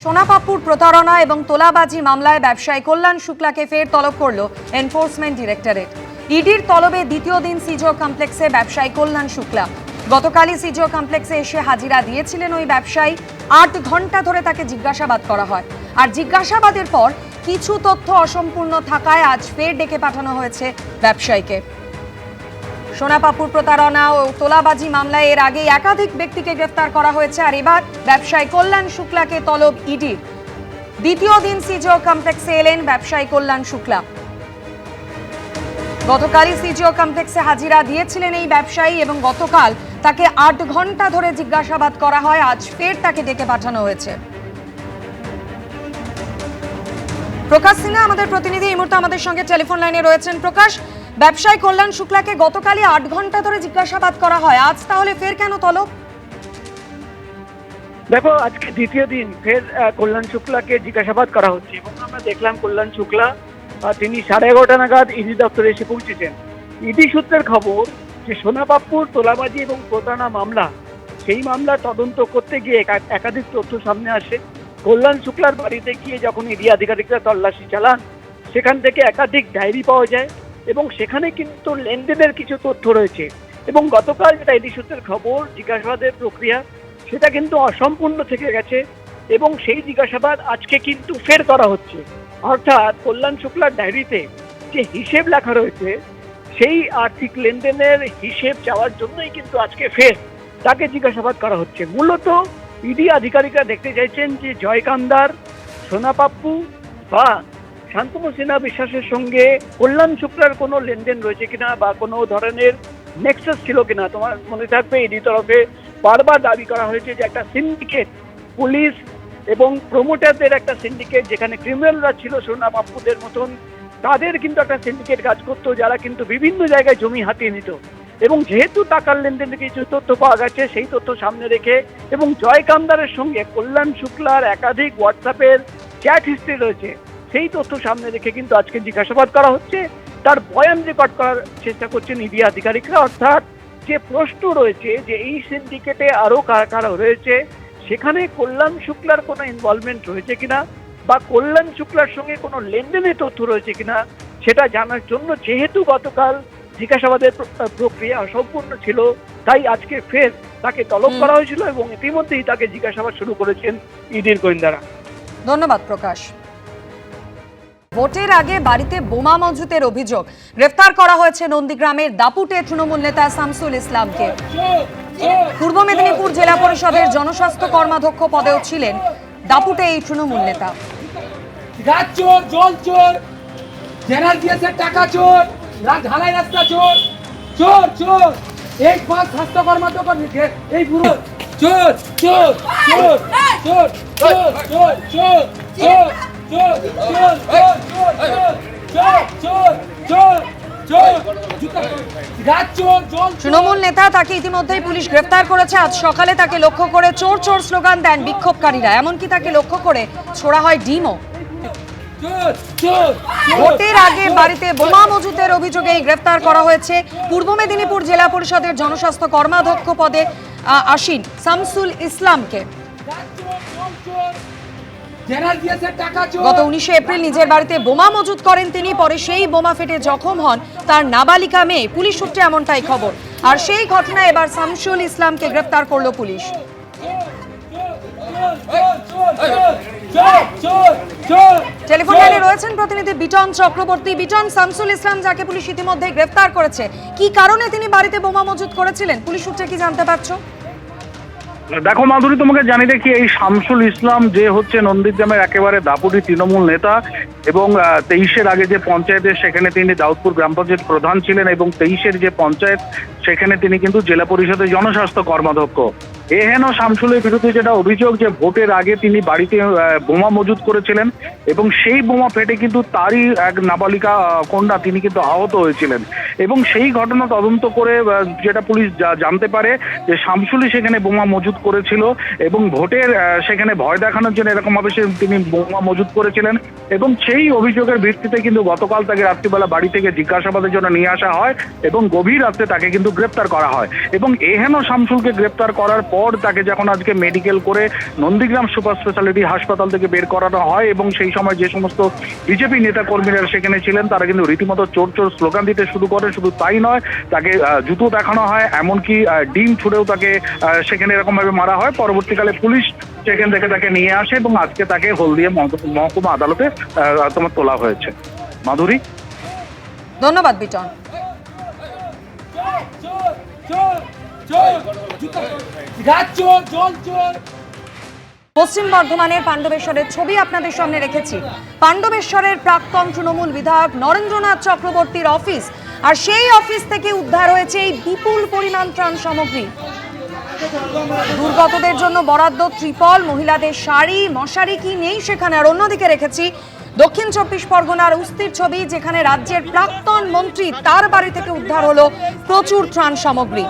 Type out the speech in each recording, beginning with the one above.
সোনাপাপ্পুর প্রতারণা এবং তোলাবাজি মামলায় ব্যবসায়ী কল্যাণ শুক্লাকে ফের তলব করল এনফোর্সমেন্ট ডিরেক্টরেট। ইডির তলবে দ্বিতীয় দিন সিজো কমপ্লেক্সে ব্যবসায়ী কল্যাণ শুক্লা গতকালই সিজো কমপ্লেক্সে এসে হাজিরা দিয়েছিলেন ওই ব্যবসায়ী। ৮ ঘন্টা ধরে তাকে জিজ্ঞাসাবাদ করা হয়, আর জিজ্ঞাসাবাদের পর কিছু তথ্য অসম্পূর্ণ থাকায় আজ ফের ডেকে পাঠানো হয়েছে ব্যবসায়ীকে। সোনাপাপ্পুর প্রতারণা ও তোলাবাজি মামলায় এর আগে একাধিক ব্যক্তিকে গ্রেফতার করা হয়েছে, আর এবার ব্যবসায়ী কল্যাণ শুক্লাকে তলব ইডির। দ্বিতীয় দিন সিজো কমপ্লেক্সে এলেন ব্যবসায়ী কল্যাণ শুক্লা। গতকালই সিজো কমপ্লেক্সে হাজিরা দিয়েছিলেন এই ব্যবসায়ী এবং গতকাল তাকে ৮ ঘন্টা ধরে জিজ্ঞাসাবাদ করা হয়। আজ ফের তাকে ডেকে পাঠানো হয়েছে। প্রকাশ সিনহা আমাদের প্রতিনিধি এই মুহূর্তে আমাদের সঙ্গে টেলিফোন লাইনে রয়েছেন। প্রকাশ, ব্যবসায়ী কল্যাণ শুক্লাকে গতকালই ৮ ঘন্টা ধরে জিজ্ঞাসাবাদ করা হয়, আজ তাহলে ফের কেন তলব? দেখো, আজকে দ্বিতীয় দিন ফের কল্যাণ শুক্লাকে জিজ্ঞাসাবাদ করা হচ্ছে এবং আমরা দেখলাম কল্যাণ শুক্লা তিনি 11:30 নাগাদ ইডি দপ্তরে এসে পৌঁছেছেন। ইডি সূত্রের খবর যে সোনাপাপ্পুর তোলাবাজি এবং প্রতারণা মামলা, সেই মামলা তদন্ত করতে গিয়ে একাধিক তথ্য সামনে আসে। কল্যাণ শুক্লার বাড়িতে গিয়ে যখন ইডি আধিকারিকরা তল্লাশি চালান, সেখান থেকে একাধিক ডায়েরি পাওয়া যায় এবং সেখানে কিন্তু লেনদেনের কিছু তথ্য রয়েছে। এবং গতকাল যেটা ইডি সূত্রের খবর, জিজ্ঞাসাবাদের প্রক্রিয়া সেটা কিন্তু অসম্পূর্ণ থেকে গেছে এবং সেই জিজ্ঞাসাবাদ আজকে কিন্তু ফের করা হচ্ছে। অর্থাৎ কল্যাণ শুক্লার ডায়েরিতে যে হিসেব লেখা রয়েছে, সেই আর্থিক লেনদেনের হিসেব চাওয়ার জন্যই কিন্তু আজকে ফের তাকে জিজ্ঞাসাবাদ করা হচ্ছে। মূলত ইডি আধিকারিকরা দেখতে চাইছেন যে জয়কান্দার, সোনাপাপ্পু বা শান্তনু সিনহা বিশ্বাসের সঙ্গে কল্যাণ শুক্লার কোনো লেনদেন রয়েছে কিনা বা কোনো ধরনের নেক্সাস ছিল কিনা। তোমার মনে থাকবে ইডি তরফে বারবার দাবি করা হয়েছে যে একটা সিন্ডিকেট, পুলিশ এবং প্রমোটারদের একটা সিন্ডিকেট, যেখানে ক্রিমিনালরা ছিল সোনাপাপ্পুদের মতন, তাদের কিন্তু একটা সিন্ডিকেট কাজ করতো, যারা কিন্তু বিভিন্ন জায়গায় জমি হাতিয়ে নিত। এবং যেহেতু টাকার লেনদেনের কিছু তথ্য পাওয়া গেছে, সেই তথ্য সামনে রেখে এবং জয় কামদারের সঙ্গে কল্যাণ শুক্লার একাধিক হোয়াটসঅ্যাপের চ্যাট হিস্ট্রি রয়েছে, সেই তথ্য সামনে রেখে কিন্তু আজকে জিজ্ঞাসাবাদ করা হচ্ছে। তার বয়ান রেকর্ড করার চেষ্টা করছেন ইডি আধিকারিকরা। অর্থাৎ যে প্রশ্ন রয়েছে যে এই সিন্ডিকেটে আরো কারা কারা রয়েছে, সেখানে কল্যাণ শুক্লার কোনো ইনভলভমেন্ট রয়েছে কিনা বা কল্যাণ শুক্লার সঙ্গে কোনো লেনদেনের তথ্য রয়েছে কিনা, সেটা জানার জন্য যেহেতু গতকাল জিজ্ঞাসাবাদের প্রক্রিয়া অসম্পূর্ণ ছিল, তাই আজকে ফের তাকে তলব করা হয়েছিল এবং ইতিমধ্যেই তাকে জিজ্ঞাসাবাদ শুরু করেছেন ইডির গোয়েন্দারা। ধন্যবাদ প্রকাশ। ভোটের আগে বাড়িতে বোমা মজুতের অভিযোগ, গ্রেফতার করা হয়েছে নন্দীগ্রামের দাপুটে তৃণমূল নেতা শামসুল ইসলামকে। পূর্ব মেদিনীপুর জেলা পরিষদের জনস্বাস্থ্য কর্মাধ্যক্ষ পদেও ছিলেন দাপুটে এই তৃণমূল নেতা। রাত চোর, জল চোর, জেনারেল দিয়েছে টাকা চোর, ঢালাই রাস্তা চোর, চোর চোর, এই 5 স্বাস্থ্য কর্মাধ্যক্ষ এই পুরো চোর চোর চোর চোর চোর চোর চোর চোর তৃণমূল নেতা, তাকে ইতিমধ্যেই পুলিশ গ্রেফতার করেছে। আজ সকালে তাকে লক্ষ্য করে চোর চোর স্লোগান দেন বিক্ষোভকারীরা, এমনকি তাকে লক্ষ্য করে ছোড়া হয় ডিমও। ভোটের আগে বাড়িতে বোমা মজুতের অভিযোগে গ্রেফতার করা হয়েছে পূর্ব মেদিনীপুর জেলা পরিষদের জনস্বাস্থ্য কর্মাধ্যক্ষ পদে আসীন শামসুল ইসলামকে। গত 19 এপ্রিল নিজের বাড়িতে বোমা মজুত করেন তিনি, পরে সেই বোমা ফেটে জখম হন তার নাবালিকা মেয়ে। পুলিশ সূত্রে এমনটাই খবর, আর সেই ঘটনায় এবার শামসুল ইসলামকে গ্রেফতার করলো পুলিশ। টেলিফোন লাইনে রয়েছেন প্রতিনিধি বিটন চক্রবর্তী। বিটন, শামসুল ইসলাম যাকে পুলিশ ইতিমধ্যে গ্রেফতার করেছে, কি কারণে তিনি বাড়িতে বোমা মজুত করেছিলেন, পুলিশ সূত্রে কি জানতে পারছো? দেখো মাধুরী, তোমাকে জানিয়ে দেখি, এই শামসুল ইসলাম যে হচ্ছে নন্দীগ্রামের একেবারে দাপুটি তৃণমূল নেতা এবং 23-এর আগে যে পঞ্চায়েতের, সেখানে তিনি দাউদপুর গ্রাম পঞ্চায়েত প্রধান ছিলেন এবং 23-এর যে পঞ্চায়েত, সেখানে তিনি কিন্তু জেলা পরিষদের জনস্বাস্থ্য কর্মাধ্যক্ষ। এহেন শামসুলের বিরুদ্ধে যেটা অভিযোগ যে ভোটের আগে তিনি বাড়িতে বোমা মজুত করেছিলেন এবং সেই বোমা ফেটে কিন্তু তারই এক নাবালিকা কন্যা তিনি কিন্তু আহত হয়েছিলেন। এবং সেই ঘটনা তদন্ত করে যেটা পুলিশ জানতে পারে যে শামসুলই সেখানে বোমা মজুত করেছিল এবং ভোটের সেখানে ভয় দেখানোর জন্য এরকমভাবে তিনি বোমা মজুত করেছিলেন। এবং সেই অভিযোগের ভিত্তিতে কিন্তু গতকাল তাকে রাত্রিবেলা বাড়ি থেকে জিজ্ঞাসাবাদের জন্য নিয়ে আসা হয় এবং গভীর রাতে তাকে কিন্তু গ্রেপ্তার করা হয়। এবং এহেন শামসুলকে গ্রেপ্তার করার পর পর তাকে যখন আজকে মেডিকেল করে নন্দীগ্রাম সুপার স্পেশালিটি হাসপাতাল থেকে বের করানো হয়, এবং সেই সময় যে সমস্ত বিজেপি নেতা কর্মীরা সেখানে ছিলেন তারা কিন্তু রীতিমতো চোর চোর স্লোগান দিতে শুরু করে। শুধু তাই নয়, তাকে জুতো দেখানো হয়, এমনকি ডিম ছুড়েও তাকে সেখানে এরকম ভাবে মারা হয়। পরবর্তীকালে পুলিশ সেখান থেকে তাকে নিয়ে আসে এবং আজকে তাকে হলদিয়া মহকুমা আদালতে তোমার তোলা হয়েছে। মাধুরী, ধন্যবাদ বিটন। পশ্চিম বর্ধমানের পাণ্ডবেশ্বরের ছবি আপনাদের সামনে রেখেছি। পাণ্ডবেশ্বরের প্রাক্তন তৃণমূল বিধায়ক নরেন্দ্রনাথ চক্রবর্তীর অফিস, আর সেই অফিস থেকে উদ্ধার হয়েছে এই বিপুল পরিমাণ ত্রাণ সামগ্রী। দুর্গতদের জন্য বরাদ্দ ত্রিপল, মহিলাদের শাড়ি, মশারি কি নেই সেখানে। আর অন্যদিকে রেখেছি দক্ষিণ 24 পরগনার উস্তির ছবি, যেখানে রাজ্যের প্রাক্তন মন্ত্রী তার বাড়ি থেকে উদ্ধার হলো প্রচুর ত্রাণ সামগ্রী।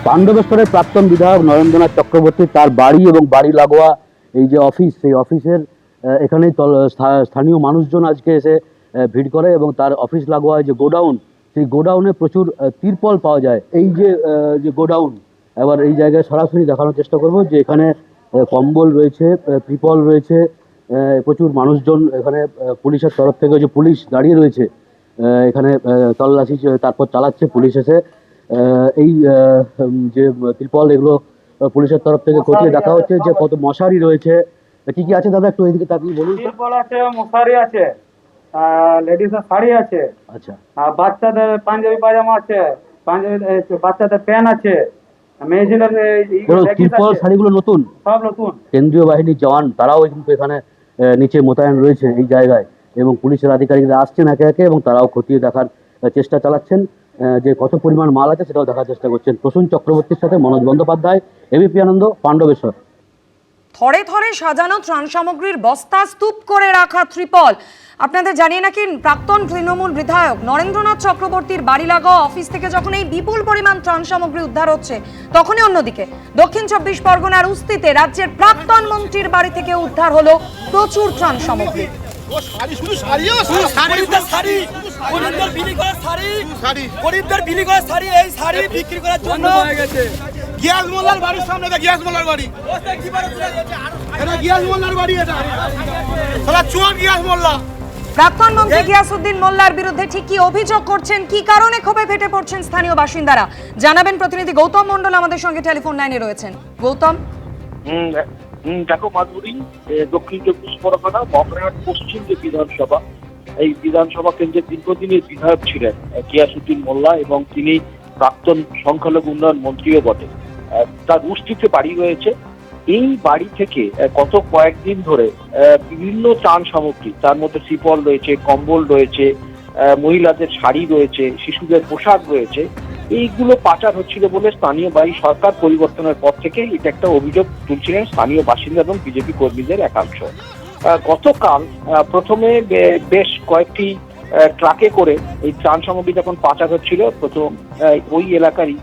পাণ্ডবেশ্বরের প্রাক্তন বিধায়ক নরেন্দ্রনাথ চক্রবর্তী তার বাড়ি এবং বাড়ি লাগোয়া এই যে অফিস, সেই অফিসের এখানেই স্থানীয় মানুষজন আজকে এসে ভিড় করে এবং তার অফিস লাগোয়া যে গোডাউন, সেই গোডাউনে প্রচুর তিরপল পাওয়া যায়। এই যে গোডাউন, এবার এই জায়গায় সরাসরি দেখানোর চেষ্টা করব যে এখানে কম্বল রয়েছে, ত্রিপল রয়েছে, প্রচুর মানুষজন এখানে পুলিশের তরফ থেকে যে পুলিশ দাঁড়িয়ে রয়েছে এখানে তল্লাশি তারপর চালাচ্ছে পুলিশ এসে। এই যে ত্রিপল, এগুলো পুলিশের তরফ থেকে খতিয়ে দেখা হচ্ছে যে কত মশারি রয়েছে, কি কি আছে দাদা একটু এইদিকে তাকিয়ে বলুন। ত্রিপল আছে, মশারি আছে, লেডিসের শাড়ি আছে, আচ্ছা, আর বাচ্চাদের পাঞ্জাবি পাজামা আছে, বাচ্চাদের প্যান্ট আছে, মেয়েদের ত্রিপল শাড়িগুলো নতুন, সব নতুন। কেন্দ্রীয় বাহিনীর জওয়ান তারাও কিন্তু এখানে নিচে মোতায়েন রয়েছে এই জায়গায়, এবং পুলিশের আধিকারিকরা আসছেন একে একে এবং তারাও খতিয়ে দেখার চেষ্টা চালাচ্ছেন যে কত পরিমাণ মাল আছে সেটাও দেখার চেষ্টা করছেন। প্রসূন চক্রবর্তীর সাথে মনোজ বন্দ্যোপাধ্যায়, এবিপি আনন্দ, পাণ্ডবেশ্বর। থরে থরে সাজানো ত্রাণ সামগ্রীর বস্তা, স্তূপ করে রাখা ত্রিপল। আপনাদের জানিয়ে নাকি প্রাক্তন তৃণমূল বিধায়ক নরেন্দ্রনাথ চক্রবর্তীর বাড়ি লাগোয়া অফিস থেকে যখন এই বিপুল পরিমাণ ত্রাণ সামগ্রী উদ্ধার হচ্ছে, তখনই অন্যদিকে দক্ষিণ 24 পরগনার উস্তিতে রাজ্যের প্রাক্তন মন্ত্রীর বাড়ি থেকে উদ্ধার হলো প্রচুর ত্রাণ সামগ্রী। গ্যাস মোল্লার বাড়ির সামনে, এটা গ্যাস মোল্লার বাড়ি, এটা গ্যাস মোল্লার বাড়ি, এটা সালা চোর গ্যাস মোল্লা। প্রাক্তন মন্ত্রী গিয়াসউদ্দিন মোল্লার বিরুদ্ধে ঠিক কি অভিযোগ করছেন, কি কারণে ক্ষোভে ফেটে পড়ছেন স্থানীয় বাসিন্দারা, জানাবেন প্রতিনিধি গৌতম মণ্ডল আমাদের সঙ্গে টেলিফোন লাইনে রয়েছেন। গৌতম। দেখো মাধুরী, দক্ষিণ 24 পরগনা বকরাহাট পশ্চিম যে বিধানসভা, এই বিধানসভা কেন্দ্রের দীর্ঘদিনের বিধায়ক ছিলেন গিয়াসউদ্দিন মোল্লা, এবং তিনি প্রাক্তন সংখ্যালঘু উন্নয়ন মন্ত্রীও বটে। তার উস্তিতে বাড়ি রয়েছে। এই বাড়ি থেকে গত কয়েকদিন ধরে বিভিন্ন ত্রাণ সামগ্রী, তার মধ্যে ত্রিপল রয়েছে, কম্বল রয়েছে, মহিলাদের শাড়ি রয়েছে, শিশুদের পোশাক রয়েছে, এইগুলো পাচার হচ্ছিল বলে স্থানীয় বাড়ি সরকার পরিবর্তনের পর থেকে এটা একটা অভিযোগ তুলছিলেন স্থানীয় বাসিন্দা এবং বিজেপি কর্মীদের একাংশ। গতকাল প্রথমে বেশ কয়েকটি ট্রাকে করে এই ত্রাণ সামগ্রী যখন পাচার হচ্ছিল, প্রথম ওই এলাকারই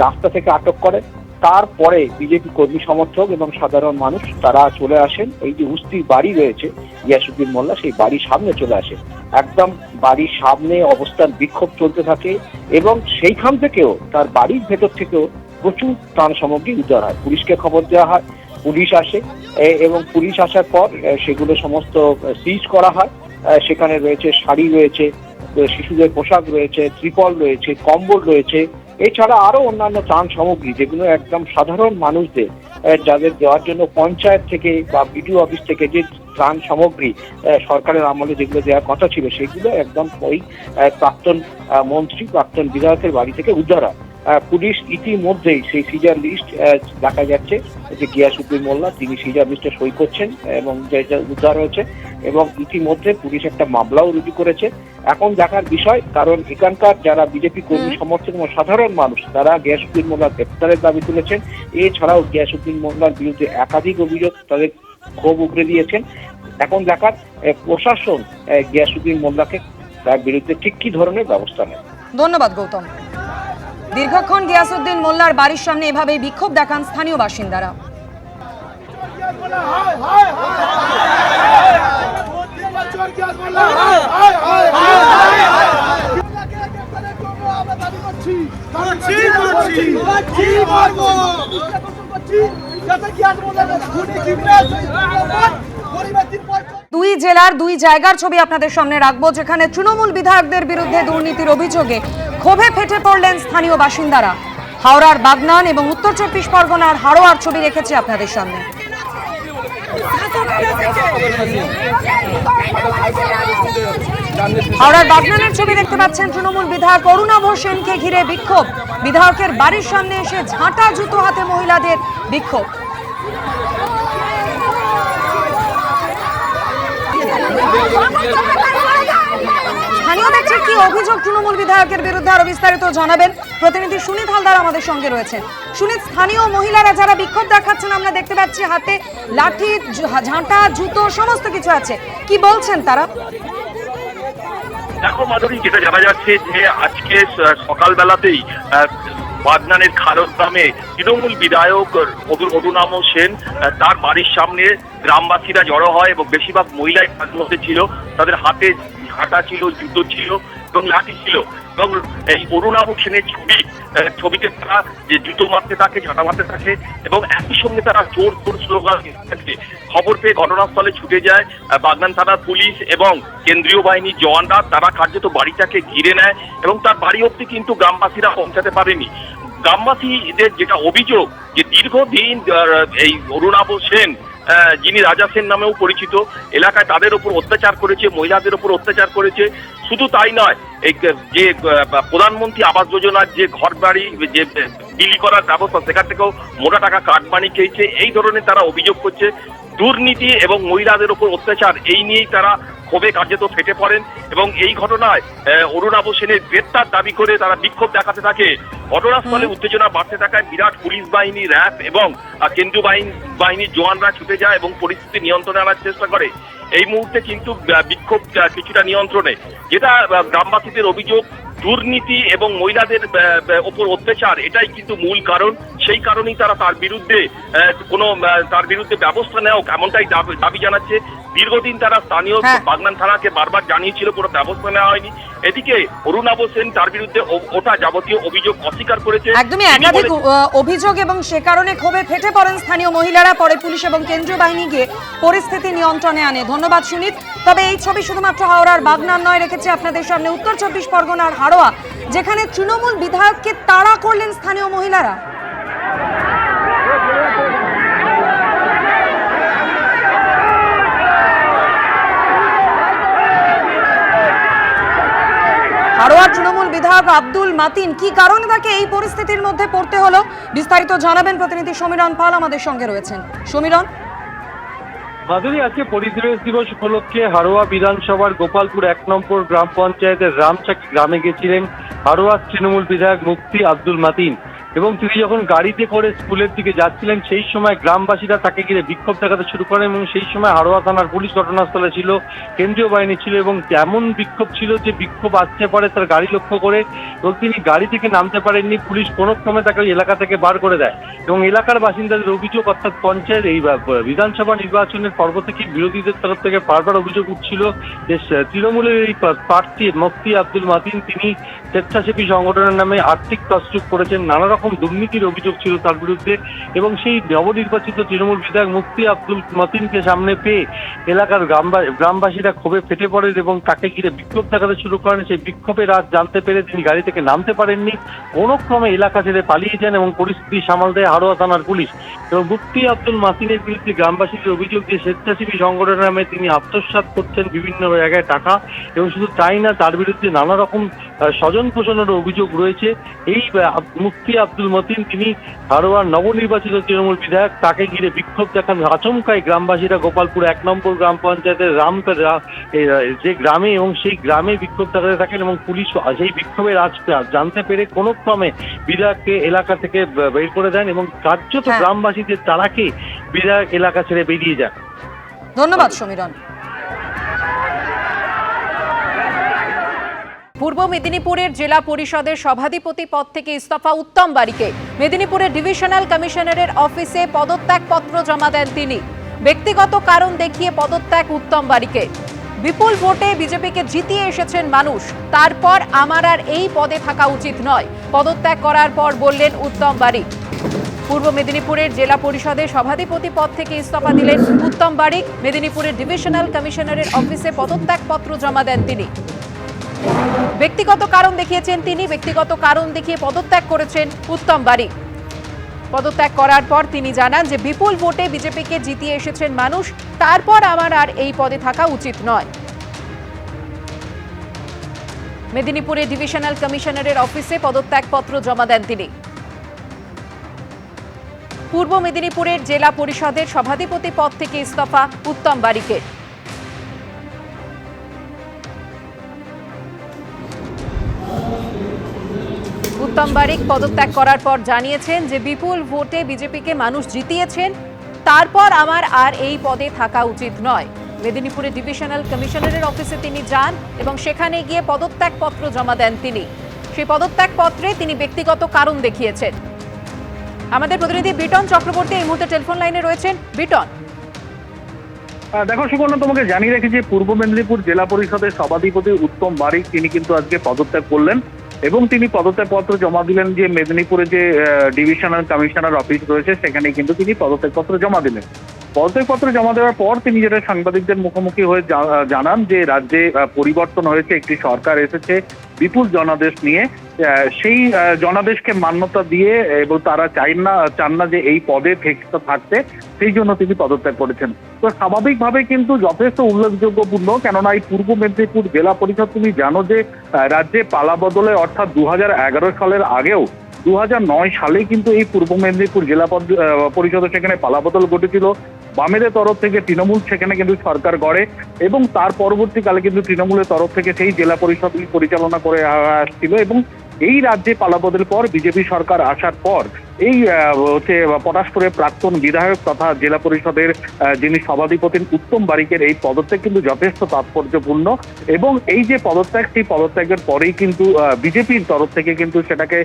রাস্তা থেকে আটক করে। তারপরে বিজেপি কর্মী সমর্থক এবং সাধারণ মানুষ তারা চলে আসেন, এই যে উস্তির বাড়ি রয়েছে গিয়াসউদ্দিন মোল্লা, সেই বাড়ির সামনে চলে আসে। একদম বাড়ির সামনে অবস্থান বিক্ষোভ চলতে থাকে এবং সেইখান থেকেও, তার বাড়ির ভেতর থেকেও প্রচুর ত্রাণ সামগ্রী উদ্ধার হয়। পুলিশকে খবর দেওয়া হয়, পুলিশ আসে এবং পুলিশ আসার পর সেগুলো সমস্ত সিজ করা হয়। সেখানে রয়েছে শাড়ি রয়েছে, শিশুদের পোশাক রয়েছে, ত্রিপল রয়েছে, কম্বল রয়েছে, এছাড়া আরো অন্যান্য ত্রাণ সামগ্রী যেগুলো একদম সাধারণ মানুষদের যাদের দেওয়ার জন্য পঞ্চায়েত থেকে বা বিডিও অফিস থেকে যে ত্রাণ সামগ্রী সরকারের আমলে যেগুলো দেওয়ার কথা ছিল, সেগুলো একদম ওই প্রাক্তন মন্ত্রী, প্রাক্তন বিধায়কের বাড়ি থেকে উদ্ধার হয়। পুলিশ ইতিমধ্যেই সেই সিজার লিস্ট দেখা যাচ্ছে যে গিয়াসউদ্দিন মোল্লা তিনি সিজার লিস্টে সই করছেন এবং যা উদ্ধার হয়েছে, এবং ইতিমধ্যে পুলিশ একটা মামলাও রুজু করেছে। এখন দেখার বিষয়, কারণ এখানকার যারা বিজেপি কর্মী সমর্থক এবং সাধারণ মানুষ তারা গিয়াসউদ্দিন মোল্লার গ্রেপ্তারের দাবি তুলেছেন। এছাড়াও গিয়াসউদ্দিন মোল্লার বিরুদ্ধে একাধিক অভিযোগ, তাদের ক্ষোভ উগরে দিয়েছেন। এখন দেখার প্রশাসন গিয়াসউদ্দিন মোল্লাকে তার বিরুদ্ধে ঠিক কি ধরনের ব্যবস্থা নেয়। ধন্যবাদ গৌতম। দীর্ঘক্ষণ গিয়াসউদ্দিন মোল্লার বাড়ির সামনে এভাবেই বিক্ষোভ দেখান স্থানীয় বাসিন্দারা। দুই জেলার দুই জায়গার ছবি আপনাদের সামনে রাখবো, যেখানে তৃণমূল বিধায়কদের বিরুদ্ধে দুর্নীতির অভিযোগে ক্ষোভে ফেটে পড়লেন স্থানীয় বাসিন্দারা। হাওড়ার বাগনান এবং উত্তর চব্বিশ পরগনার হাড়োয়ার ছবি রেখেছি আপনাদের সামনে। হাওড়ার বাগনানের ছবি দেখতে পাচ্ছেন। তৃণমূল বিধায়ক অরুণাভ সেনকে ঘিরে বিক্ষোভ। বিধায়কের বাড়ির সামনে এসে ঝাঁটা জুতো হাতে মহিলাদের বিক্ষোভ। স্থানীয় ব্যক্তির কি অভিযোগ তৃণমূল বিধায়কের বিরুদ্ধে আরো বিস্তারিত জানাবেন প্রতিনিধি সুনীত হালদার আমাদের সঙ্গে রয়েছেন। সুনীত, স্থানীয় মহিলারা যারা বিক্ষোভ দেখাচ্ছেন, আমরা দেখতে পাচ্ছি হাতে লাঠি, ঝাঁটা, জুতো সমস্ত কিছু আছে, কি বলছেন তারা? দেখো মাধুরী, যেটা জানা যাচ্ছে যে আজকে সকালবেলাতেই বাগনানের খারদ গ্রামে তৃণমূল বিধায়ক অরুণাভ সেন তার বাড়ির সামনে গ্রামবাসীরা জড়ো হয় এবং বেশিরভাগ মহিলাই তার মধ্যে ছিল। তাদের হাতে ঝাঁটা ছিল, জুতো ছিল এবং লাঠি ছিল। এবং এই অরুণাভ সেনের ছবিতে তারা যে জুতো মারতে থাকে, ঝাঁটা মারতে থাকে এবং একই সঙ্গে তারা চোর চোর স্লোগান থাকে। খবর পেয়ে ঘটনাস্থলে ছুটে যায় বাগনান থানার পুলিশ এবং কেন্দ্রীয় বাহিনীর জওয়ানরা। তারা কার্যত বাড়িটাকে ঘিরে নেয় এবং তার বাড়ি অবধি কিন্তু গ্রামবাসীরা পৌঁছাতে পারেনি। গ্রামবাসীদের যেটা অভিযোগ যে দীর্ঘদিন এই অরুণাভ সেন, যিনি রাজা সেন নামেও পরিচিত, এলাকায় তাদের উপর অত্যাচার করেছে, মহিলাদের উপর অত্যাচার করেছে। শুধু তাই নয়, এই যে প্রধানমন্ত্রী আবাস যোজনার যে ঘর বাড়ি যে বিলি করার ব্যবস্থা, সেখান থেকেও মোটা টাকা কাটমানি খেয়েছে। এই ধরনের তারা অভিযোগ করছে। দুর্নীতি এবং মহিলাদের উপর অত্যাচার, এই নিয়েই তারা ক্ষোভে কার্যত ফেটে পড়েন এবং এই ঘটনায় অরুণাভ সেনের গ্রেপ্তার দাবি করে তারা বিক্ষোভ দেখাতে থাকে। ঘটনাস্থলে উত্তেজনা বাড়তে থাকায় বিরাট পুলিশ বাহিনী, র্যাব এবং কেন্দ্রীয় বাহিনীর জওয়ানরা ছুটে যায় এবং পরিস্থিতি নিয়ন্ত্রণে আনার চেষ্টা করে। এই মুহূর্তে কিন্তু বিক্ষোভ কিছুটা নিয়ন্ত্রণে। যেটা গ্রামবাসীদের অভিযোগ, দুর্নীতি এবং মহিলাদের ওপর অত্যাচার, এটাই কিন্তু মূল কারণ। সেই কারণেই তারা তার বিরুদ্ধে ব্যবস্থা নেওয়া, এমনটাই দাবি জানাচ্ছে। দীর্ঘদিন তারা স্থানীয় বাগনান থানাকে বারবার জানিয়েছিল, কোনো ব্যবস্থা নেওয়া হয়নি। এদিকে অরুণাভ সেন তার বিরুদ্ধে ওঠা যাবতীয় অভিযোগ অস্বীকার করেছে। একদমই একাধিক অভিযোগ এবং সে কারণে ক্ষোভে ফেটে পড়েন স্থানীয় মহিলারা। পরে পুলিশ এবং কেন্দ্রীয় বাহিনী গিয়ে পরিস্থিতি নিয়ন্ত্রণে আনে। ধন্যবাদ সুনীত। তবে এই ছবি শুধুমাত্র হাওড়ার বাগনান নয়, রেখেছে আপনাদের সামনে উত্তর চব্বিশ পরগনার হাড়োয়া, যেখানে তৃণমূল বিধায়ককে তাড়া করলেন স্থানীয় মহিলারা। হাড়োয়ার তৃণমূল বিধায়ক আব্দুল মাতিন, কি কারণে তাকে এই পরিস্থিতির মধ্যে পড়তে হলো, বিস্তারিত জানাবেন প্রতিনিধি সমীরণ পাল আমাদের সঙ্গে রয়েছেন। সমীরণ। মাধুরী, আজকে পরিবেশ দিবস উপলক্ষে হাড়োয়া বিধানসভার গোপালপুর 1 নম্বর গ্রাম পঞ্চায়েতের রামচাকি গ্রামে গেছিলেন হাড়োয়ার তৃণমূল বিধায়ক মুফতি আব্দুল মাতিন এবং তিনি যখন গাড়িতে করে স্কুলের দিকে যাচ্ছিলেন সেই সময় গ্রামবাসীরা তাকে ঘিরে বিক্ষোভ দেখাতে শুরু করেন এবং সেই সময় হাড়োয়া থানার পুলিশ ঘটনাস্থলে ছিল, কেন্দ্রীয় বাহিনী ছিল এবং এমন বিক্ষোভ ছিল যে বিক্ষোভ আসতে পারে তার গাড়ি লক্ষ্য করে এবং তিনি গাড়ি থেকে নামতে পারেননি। পুলিশ কোনো ক্রমে তাকে এলাকা থেকে বার করে দেয় এবং এলাকার বাসিন্দাদের অভিযোগ, অর্থাৎ পঞ্চায়েত এই বিধানসভা নির্বাচনের পর্ব থেকে বিরোধীদের তরফ থেকে বারবার অভিযোগ উঠছিল যে তৃণমূলের এই প্রার্থী মুফতি আব্দুল মাতিন তিনি স্বেচ্ছাসেবী সংগঠনের নামে আর্থিক তছরূপ করেছেন, নানা রকম দুর্নীতির অভিযোগ ছিল তার বিরুদ্ধে এবং সেই নবনির্বাচিত তৃণমূল বিধায়ক মুফতি আব্দুল মাতিনকে সামনে পেয়ে এলাকার গ্রামবাসীরা ক্ষোভে ফেটে পড়েন এবং তাকে ঘিরে বিক্ষোভ দেখাতে শুরু করেন। সেই বিক্ষোভের রাত জানতে পেরে তিনি গাড়ি থেকে নামতে পারেননি, কোনো ক্রমে এলাকা ছেড়ে পালিয়ে যান এবং পরিস্থিতি সামাল দেয় হাড়োয়া থানার পুলিশ। এবং মুফতি আব্দুল মাতিনের বিরুদ্ধে গ্রামবাসীদের অভিযোগ যে স্বেচ্ছাসেবী সংগঠনের নামে তিনি আত্মসাৎ করছেন বিভিন্ন জায়গায় টাকা এবং শুধু তাই না, তার বিরুদ্ধে নানা রকম স্বজন পোষণের অভিযোগ রয়েছে। এই মুফতি আব্দুল মাতিন তিনি হাড়োয়ার নবনির্বাচিত তৃণমূল বিধায়ক, তাকে ঘিরে বিক্ষোভ দেখান আচমকায় গ্রামবাসীরা গোপালপুর 1 নম্বর গ্রাম পঞ্চায়েতের যে গ্রামে এবং সেই গ্রামে বিক্ষোভ দেখাতে থাকেন এবং পুলিশ সেই বিক্ষোভের আজ জানতে পেরে কোনো ক্রমে বিধায়ককে এলাকা থেকে বের করে দেন এবং কার্যত গ্রামবাসীদের তাড়াকে বিধায়ক এলাকা ছেড়ে বেরিয়ে যান। ধন্যবাদ সমীরণ। পূর্ব মেদিনীপুরের জেলা পরিষদের সভাধিপতি পদ থেকে ইস্তফা উত্তম বারিকের। মেদিনীপুরের ডিভিশনাল কমিশনারের অফিসে পদত্যাগ পত্র জমা দেন তিনি। ব্যক্তিগত কারণ দেখিয়ে পদত্যাগ উত্তম বারিকের। বিপুল ভোটে বিজেপিকে জিতিয়ে এসেছেন মানুষ, তারপর আমার আর এই পদে থাকা উচিত নয়, পদত্যাগ করার পর বললেন উত্তম বারিক। পূর্ব মেদিনীপুরের জেলা পরিষদের সভাধিপতি পদ থেকে ইস্তফা দিলেন উত্তম বারিক। মেদিনীপুরের ডিভিশনাল কমিশনারের অফিসে পদত্যাগ পত্র জমা দেন তিনি। ব্যক্তিগত কারণ দেখিয়েছেন তিনি, ব্যক্তিগত কারণ দেখিয়ে পদত্যাগ করেছেন উত্তম বারিক। পদত্যাগ করার পর তিনি জানান যে বিপুল ভোটে বিজেপিকে জিতিয়ে এসেছেন মানুষ, তারপর আমার আর এই পদে থাকা উচিত নয়। মেদিনীপুরের ডিভিশনাল কমিশনারের অফিসে পদত্যাগ পত্র জমা দেন তিনি। পূর্ব মেদিনীপুরের জেলা পরিষদের সভাধিপতি পদ থেকে ইস্তফা উত্তম বারিকের। উত্তম বারিক পদত্যাগ করার পর জানিয়েছেন যে বিপুল ভোটে বিজেপিকে মানুষ জিতিয়েছেন, তারপর আমার আর এই পদে থাকা উচিত নয়। মেদিনীপুরের ডিভিশনাল কমিশনারের অফিসে তিনি যান এবং সেখানে গিয়ে পদত্যাগ পত্র জমা দেন তিনি। সেই পদত্যাগ পত্রে তিনি ব্যক্তিগত কারণ দেখিয়েছেন। আমাদের প্রতিনিধি বিটন চক্রবর্তী এই মুহূর্তে টেলিফোন লাইনে রয়েছেন। বিটন, দেখো সুকন্যা, তোমাকে জানিয়ে রেখেছি যে পূর্ব মেদিনীপুর জেলা পরিষদের সভাধিপতি উত্তম বারিক তিনি কিন্তু আজকে পদত্যাগ করলেন এবং তিনি পদত্যাগ পত্র জমা দিলেন যে মেদিনীপুরে যে ডিভিশনাল কমিশনার অফিস রয়েছে সেখানে কিন্তু তিনি পদত্যাগ পত্র জমা দিলেন। পদত্যাগ পত্র জমা দেওয়ার পর তিনি যেটা সাংবাদিকদের মুখোমুখি হয়ে জানান যে রাজ্যে পরিবর্তন হয়েছে, একটি সরকার এসেছে বিপুল জনাদেশ নিয়ে, সেই জনাদেশকে মান্যতা দিয়ে এবং তারা চান না যে এই পদে থাকতে, সেই জন্য তিনি পদত্যাগ করেছেন। তো স্বাভাবিকভাবে কিন্তু যথেষ্ট উল্লেখযোগ্যপূর্ণ, কেননা এই পূর্ব মেদিনীপুর জেলা পরিষদ তুমি জানো যে রাজ্যে পালাবদলে অর্থাৎ 2011 সালের আগেও 2009 সালে কিন্তু এই পূর্ব মেদিনীপুর জেলা পরিষদে সেখানে পালাবদল ঘটেছিল। বামেদের তরফ থেকে তৃণমূল সেখানে কিন্তু সরকার গড়ে এবং তার পরবর্তীকালে কিন্তু তৃণমূলের তরফ থেকে সেই জেলা পরিষদ পরিচালনা করে আসছিল এবং এই রাজ্যে পালাবদল পর বিজেপি সরকার আসার পর এই পটাশপুরের প্রাক্তন বিধায়ক তথা জেলা পরিষদের যিনি সভাধিপতি উত্তম বারিকের এই পদত্যাগ কিন্তু যথেষ্ট তাৎপর্যপূর্ণ এবং এই যে পদত্যাগ, সেই পদত্যাগের পরেই কিন্তু বিজেপির তরফ থেকে কিন্তু সেটাকে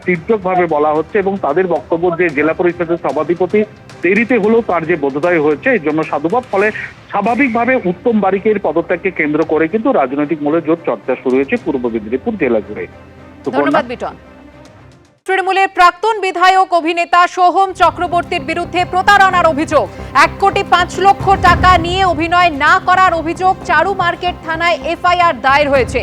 তীর্যকভাবে বলা হচ্ছে এবং তাদের বক্তব্য যে জেলা পরিষদের সভাধিপতি দেরিতে হলেও তার যে বোধোদয় হয়েছে এর জন্য সাধুবাদ। ফলে স্বাভাবিকভাবে উত্তম বারিকের পদত্যাগকে কেন্দ্র করে কিন্তু রাজনৈতিক মূলে জোর চর্চা শুরু হয়েছে পূর্ব মেদিনীপুর জেলা জুড়ে। ধন্যবাদ বিটন। তৃণমূলের প্রাক্তন বিধায়ক অভিনেতা সোহম চক্রবর্তীর বিরুদ্ধে প্রতারণার অভিযোগ, 1,05,00,000 টাকা নিয়ে অভিনয় না করার অভিযোগ চারু মার্কেট থানায় এফআইআর দায়ের হয়েছে।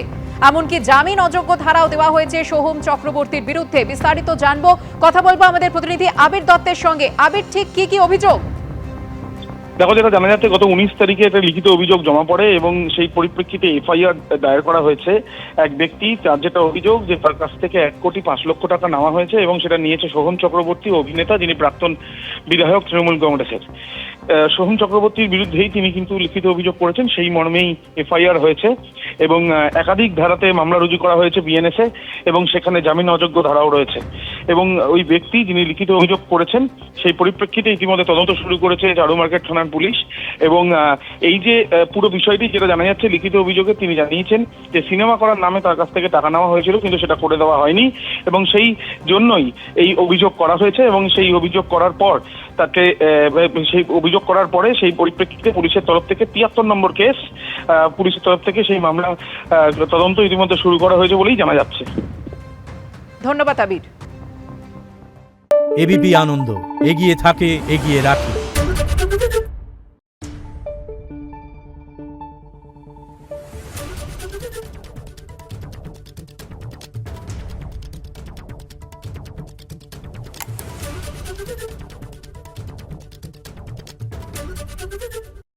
এমনকি জামিন অযোগ্য ধারাও দেওয়া হয়েছে সোহম চক্রবর্তীর বিরুদ্ধে। বিস্তারিত জানবো, কথা বলবো আমাদের প্রতিনিধি আবির দত্তের সঙ্গে। আবির, ঠিক কি অভিযোগ? দেখো, যেটা জানা যাচ্ছে গত 19 তারিখে একটা লিখিত অভিযোগ জমা পড়ে এবং সেই পরিপ্রেক্ষিতে এফআইআর দায়ের করা হয়েছে এক ব্যক্তি, তার যেটা অভিযোগ যে তার কাছ থেকে 1,05,00,000 টাকা নেওয়া হয়েছে এবং সেটা নিয়েছে সোহম চক্রবর্তী, অভিনেতা, যিনি প্রাক্তন বিধায়ক তৃণমূল কংগ্রেসের। সোহম চক্রবর্তীর বিরুদ্ধেই তিনি কিন্তু লিখিত অভিযোগ করেছেন, সেই মর্মেই এফআইআর হয়েছে এবং একাধিক ধারাতে মামলা রুজু করা হয়েছে বিএনএসে এবং সেখানে জামিন অযোগ্য ধারাও রয়েছে এবং ওই ব্যক্তি যিনি লিখিত অভিযোগ করেছেন সেই পরিপ্রেক্ষিতে ইতিমধ্যে তদন্ত শুরু করেছে চারু মার্কেট থানার পুলিশ এবং এই যে পুরো বিষয়টি যেটা জানা যাচ্ছে লিখিত অভিযোগে তিনি জানিয়েছেন যে সিনেমা করার নামে তার কাছ থেকে টাকা নেওয়া হয়েছিল কিন্তু সেটা করে দেওয়া হয়নি এবং সেই জন্যই এই অভিযোগ করা হয়েছে এবং সেই অভিযোগ করার পর তাকে সেই অভিযোগ করার পরে সেই পরিপ্রেক্ষিতে পুলিশের তরফ থেকে 73 নম্বর কেস, পুলিশের তরফ থেকে সেই মামলা তদন্ত ইতিমধ্যে শুরু করা হয়েছে বলেই জানা যাচ্ছে। ধন্যবাদ আবির। এবিপি আনন্দ, এগিয়ে থাকে, এগিয়ে রাখে।